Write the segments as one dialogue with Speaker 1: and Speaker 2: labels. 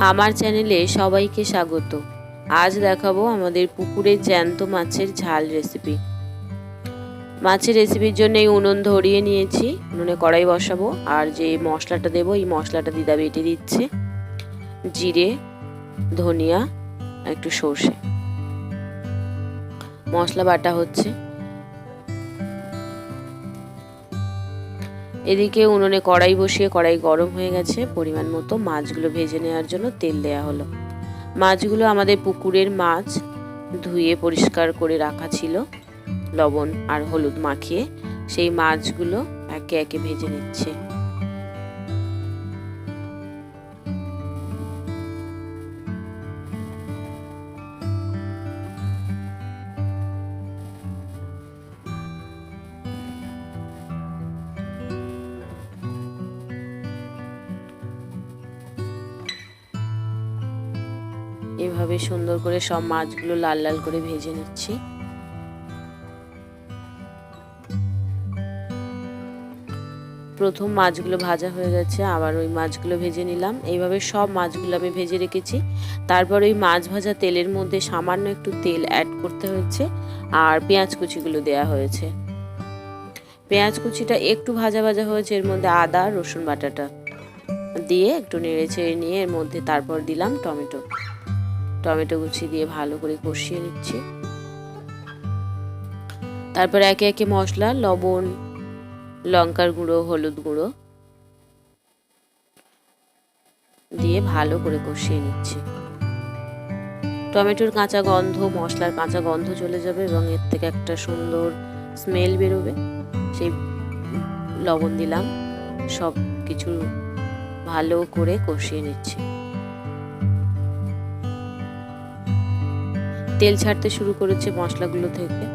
Speaker 1: আমার চ্যানেলে সবাইকে স্বাগত। আজ দেখাবো আমাদের পুকুরের জ্যান্ত মাছের ঝাল রেসিপি। মাছের রেসিপির জন্য এই উনুন ধরিয়ে নিয়েছি, উনুনে কড়াই বসাবো। আর যে মশলাটা দেবো, এই মশলাটা দিদা বেটে দিচ্ছে। জিরে, ধনিয়া, একটু সর্ষে, মশলা বাটা হচ্ছে। এদিকে উনুনে কড়াই বসিয়ে কড়াই গরম হয়ে গেছে। পরিমাণ মতো মাছগুলো ভেজে নেওয়ার জন্য তেল দেয়া হলো। মাছগুলো আমাদের পুকুরের মাছ, ধুয়ে পরিষ্কার করে রাখা ছিল লবণ আর হলুদ মাখিয়ে। সেই মাছগুলো একে একে ভেজে নিচ্ছে। এভাবে সুন্দর করে সব মাছগুলো লাল লাল করে ভেজে নিচ্ছি। প্রথম মাছগুলো ভাজা হয়ে গেছে, আবার ওই মাছগুলো ভেজে নিলাম। এইভাবে সব মাছগুলো আমি ভেজে রেখেছি। তারপর ওই মাছ ভাজা তেলের মধ্যে সামান্য একটু তেল অ্যাড করতে হয়েছে, আর পেঁয়াজ কুচিগুলো দেয়া হয়েছে। পেঁয়াজ কুচিটা একটু ভাজা ভাজা হয়েছে, এর মধ্যে আদা রসুন বাটাটা দিয়ে একটু নেড়ে চেড়ে নিয়ে এর মধ্যে তারপর দিলাম টমেটো কুচি দিয়ে ভালো করে কষিয়ে নিচ্ছি। তারপর একে একে মশলা, লবণ, লঙ্কার গুঁড়ো, হলুদ গুঁড়ো দিয়ে ভালো করে কষিয়ে নিচ্ছি। টমেটোর কাঁচা গন্ধ, মশলার কাঁচা গন্ধ চলে যাবে এবং এর থেকে একটা সুন্দর স্মেল বেরোবে। সেই লবণ দিলাম, সব কিছু ভালো করে কষিয়ে নিচ্ছি। তেল ছাড়তে শুরু করেছে মশলাগুলো থেকে।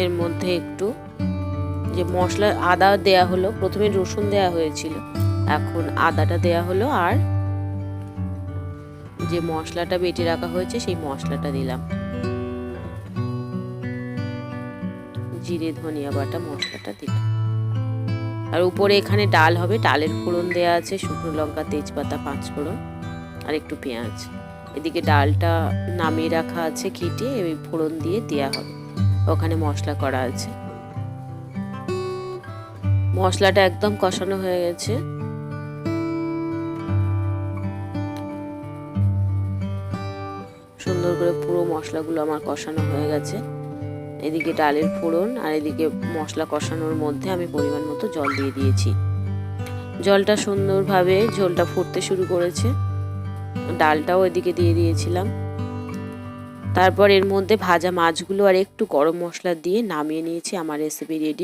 Speaker 1: এর মধ্যে একটু যে মশলা, আদা দেয়া হলো, প্রথমে রসুন দেয়া হয়েছিল, এখন আদাটা দেয়া হলো, আর যে মশলাটা বেটে রাখা হয়েছে সেই মশলাটা দিলাম। জিরে ধনিয়া বাটা মশলাটা দিলাম। আর উপরে এখানে ডাল হবে, ডালের ফোড়ন দেয়া আছে, শুকনো লঙ্কা, তেজপাতা, পাঁচফোড়ন আর একটু পেঁয়াজ। এদিকে ডালটা নামিয়ে রাখা আছে ঘেটে, ওই ফোড়ন দিয়ে দেয়া হবে। ওখানে মশলা করা আছে। মশলাটা একদম কষানো হয়ে গেছে। সুন্দর করে পুরো মশলাগুলো আমার কষানো হয়ে গেছে। এদিকে ডালের ফোড়ন আর এদিকে মশলা কষানোর মধ্যে আমি পরিমাণ মতো জল দিয়ে দিয়েছি। জলটা সুন্দরভাবে ঝোলটা ফুটতে শুরু করেছে। ডালটাও এদিকে দিয়ে দিয়েছিলাম। তারপর এর মধ্যে ভাজা মাছগুলো আর একটু গরম মশলা দিয়ে নামিয়ে নিয়েছি। আমার রেসিপি রেডি।